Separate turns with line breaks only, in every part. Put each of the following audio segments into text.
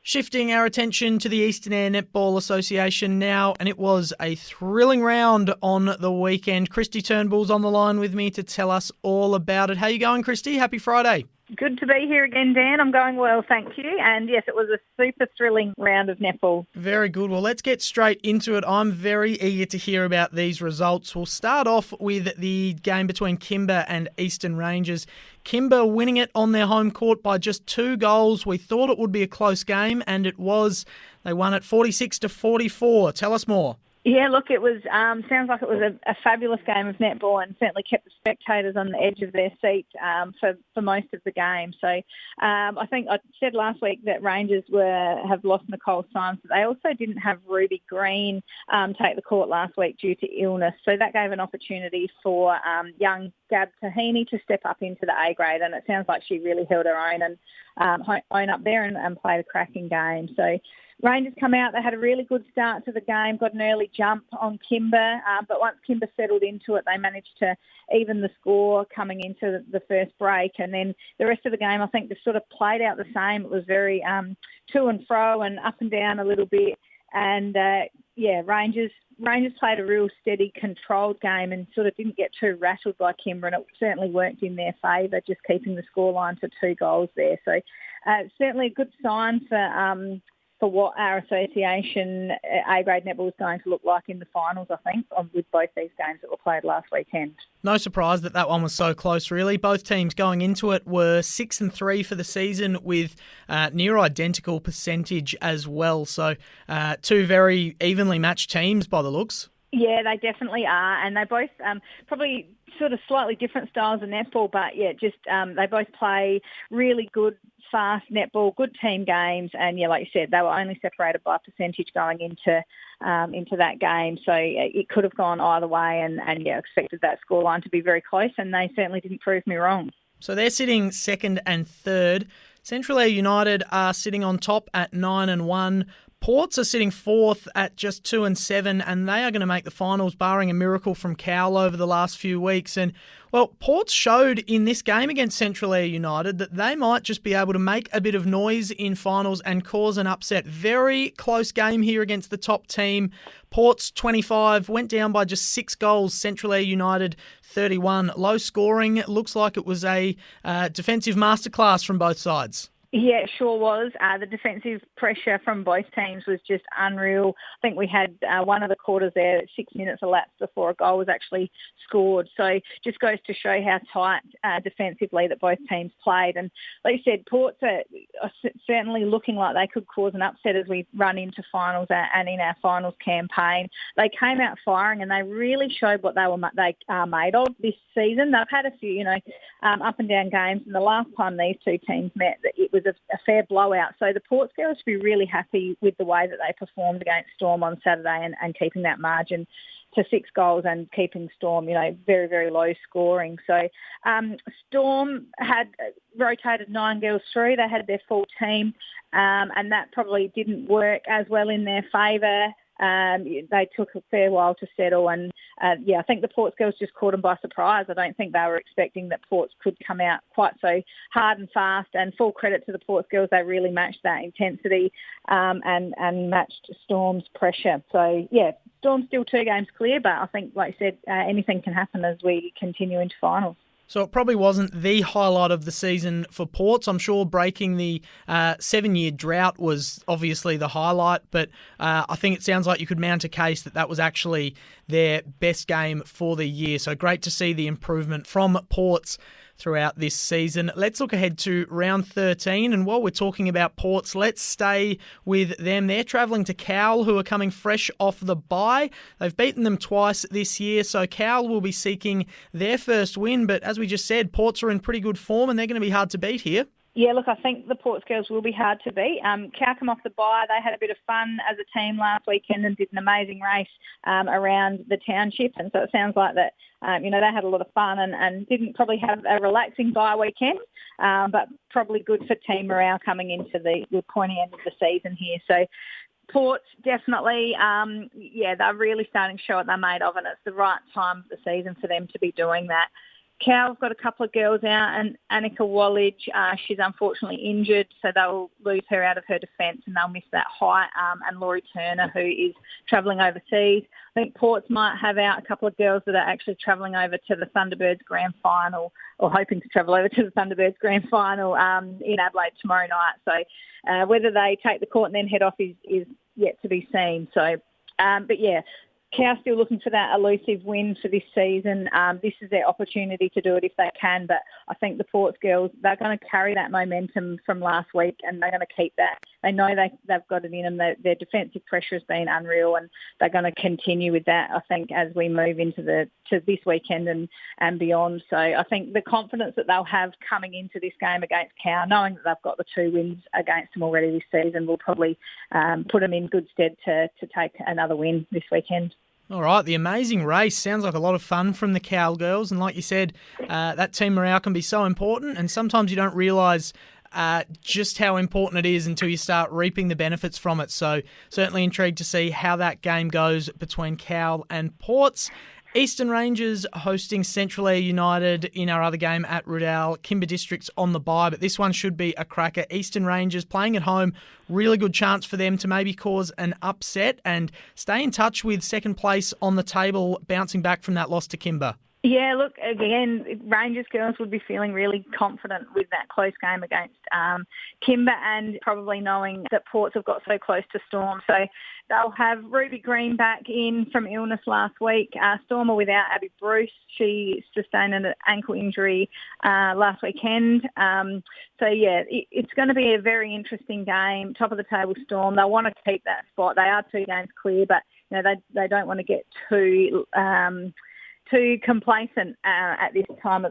Shifting our attention to the Eastern Eyre Netball Association now, and it was a thrilling round on the weekend. Kristy Turnbull's on the line with me to tell us all about it. How you going, Kristy? Happy Friday.
Good to be here again, Dan. I'm going well, thank you. And yes, it was a super thrilling round of netball.
Very good. Well, let's get straight into it. I'm very eager to hear about these results. We'll start off with the game between Kimba and Eastern Rangers. Kimba winning it on their home court by just 2 goals. We thought it would be a close game, and it was. They won it 46-44. Tell us more.
Yeah, look, it was sounds like it was a fabulous game of netball and certainly kept the spectators on the edge of their seat for most of the game. So I think I said last week that Rangers have lost Nicole Symes, but they also didn't have Ruby Green take the court last week due to illness. So that gave an opportunity for young Gab Tahini to step up into the A grade, and it sounds like she really held her own and own up there and played a cracking game. So Rangers come out, they had a really good start to the game, got an early jump on Kimba, but once Kimba settled into it, they managed to even the score coming into the first break. And then the rest of the game, I think, just sort of played out the same. It was very to and fro and up and down a little bit. And, Rangers played a real steady, controlled game and sort of didn't get too rattled by Kimba, and it certainly worked in their favour, just keeping the scoreline to 2 goals there. So certainly a good sign for what our association A-grade netball is going to look like in the finals, I think, with both these games that were played last weekend.
No surprise that one was so close, really. Both teams going into it were 6-3 for the season with near identical percentage as well. So 2 very evenly matched teams by the looks.
Yeah, they definitely are, and they both probably sort of slightly different styles of netball, but yeah, just they both play really good, fast netball, good team games, and yeah, like you said, they were only separated by percentage going into that game, so it could have gone either way, and expected that scoreline to be very close, and they certainly didn't prove me wrong.
So they're sitting second and third. Central Eyre United are sitting on top at 9-1. Ports are sitting fourth at just 2-7, and they are going to make the finals, barring a miracle from Cowell over the last few weeks. And, well, Ports showed in this game against Central Eyre United that they might just be able to make a bit of noise in finals and cause an upset. Very close game here against the top team. Ports 25, went down by just 6 goals. Central Eyre United 31. Low scoring. It looks like it was a defensive masterclass from both sides.
Yeah, it sure was. The defensive pressure from both teams was just unreal. I think we had one of the quarters there at 6 minutes elapsed before a goal was actually scored. So just goes to show how tight defensively that both teams played. And like you said, Ports are certainly looking like they could cause an upset as we run into finals and in our finals campaign. They came out firing and they really showed what they are made of this season. They've had a few, up and down games, and the last time these two teams met, it was a fair blowout. So the Ports girls should be really happy with the way that they performed against Storm on Saturday and keeping that margin to 6 goals and keeping Storm, very, very low scoring. So Storm had rotated 9 girls through. They had their full team, and that probably didn't work as well in their favour. They took a fair while to settle, and I think the Ports girls just caught them by surprise. I don't think they were expecting that Ports could come out quite so hard and fast, and full credit to the Ports girls. They really matched that intensity and matched Storm's pressure. So, yeah, Storm's still 2 games clear, but I think, like I said, anything can happen as we continue into finals.
So it probably wasn't the highlight of the season for Ports. I'm sure breaking the 7-year drought was obviously the highlight, but I think it sounds like you could mount a case that was actually their best game for the year. So great to see the improvement from Ports throughout this season. Let's look ahead to round 13. And while we're talking about Ports, let's stay with them. They're travelling to Cowell, who are coming fresh off the bye. They've beaten them twice this year, so Cowell will be seeking their first win. But as we just said, Ports are in pretty good form and they're going to be hard to beat here.
Yeah, look, I think the Ports girls will be hard to beat. Cow come off the bye. They had a bit of fun as a team last weekend and did an amazing race around the township. And so it sounds like that, they had a lot of fun and didn't probably have a relaxing bye weekend, but probably good for team morale coming into the pointy end of the season here. So Ports definitely, they're really starting to show what they're made of, and it's the right time of the season for them to be doing that. Cow's got a couple of girls out, and Annika Wallage, she's unfortunately injured, so they'll lose her out of her defence and they'll miss that height. And Laurie Turner, who is travelling overseas. I think Ports might have out a couple of girls that are actually travelling over to the Thunderbirds Grand Final, or hoping to travel over to the Thunderbirds Grand Final in Adelaide tomorrow night. So whether they take the court and then head off is yet to be seen. So, but yeah, Cow still looking for that elusive win for this season. This is their opportunity to do it if they can, but I think the Ports girls, they're going to carry that momentum from last week and they're going to keep that. They know they've got it in them. Their defensive pressure has been unreal and they're going to continue with that, I think, as we move into this weekend and beyond. So I think the confidence that they'll have coming into this game against Cow, knowing that they've got the 2 wins against them already this season, will probably put them in good stead to take another win this weekend.
All right, the amazing race sounds like a lot of fun from the Cowgirls, and like you said, that team morale can be so important, and sometimes you don't realise just how important it is until you start reaping the benefits from it. So certainly intrigued to see how that game goes between Cow and Ports. Eastern Rangers hosting Central Eyre United in our other game at Riddell. Kimba Districts on the bye, but this one should be a cracker. Eastern Rangers playing at home, really good chance for them to maybe cause an upset and stay in touch with second place on the table, bouncing back from that loss to Kimba.
Yeah, look, again, Rangers girls would be feeling really confident with that close game against Kimba, and probably knowing that Ports have got so close to Storm. So they'll have Ruby Green back in from illness last week. Storm are without Abby Bruce. She sustained an ankle injury last weekend. So, yeah, it's going to be a very interesting game. Top of the table Storm. They'll want to keep that spot. They are 2 games clear, but you know they don't want to get too complacent at this part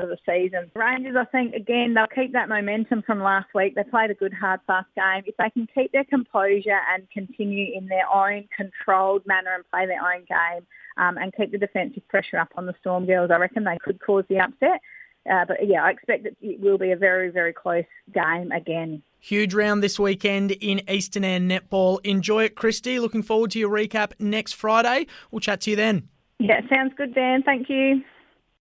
of the season. Rangers, I think, again, they'll keep that momentum from last week. They played a good, hard, fast game. If they can keep their composure and continue in their own controlled manner and play their own game and keep the defensive pressure up on the Storm girls, I reckon they could cause the upset. But, yeah, I expect that it will be a very, very close game again.
Huge round this weekend in Eastern Eyre Netball. Enjoy it, Kristy. Looking forward to your recap next Friday. We'll chat to you then.
Yeah, sounds good, Dan. Thank you.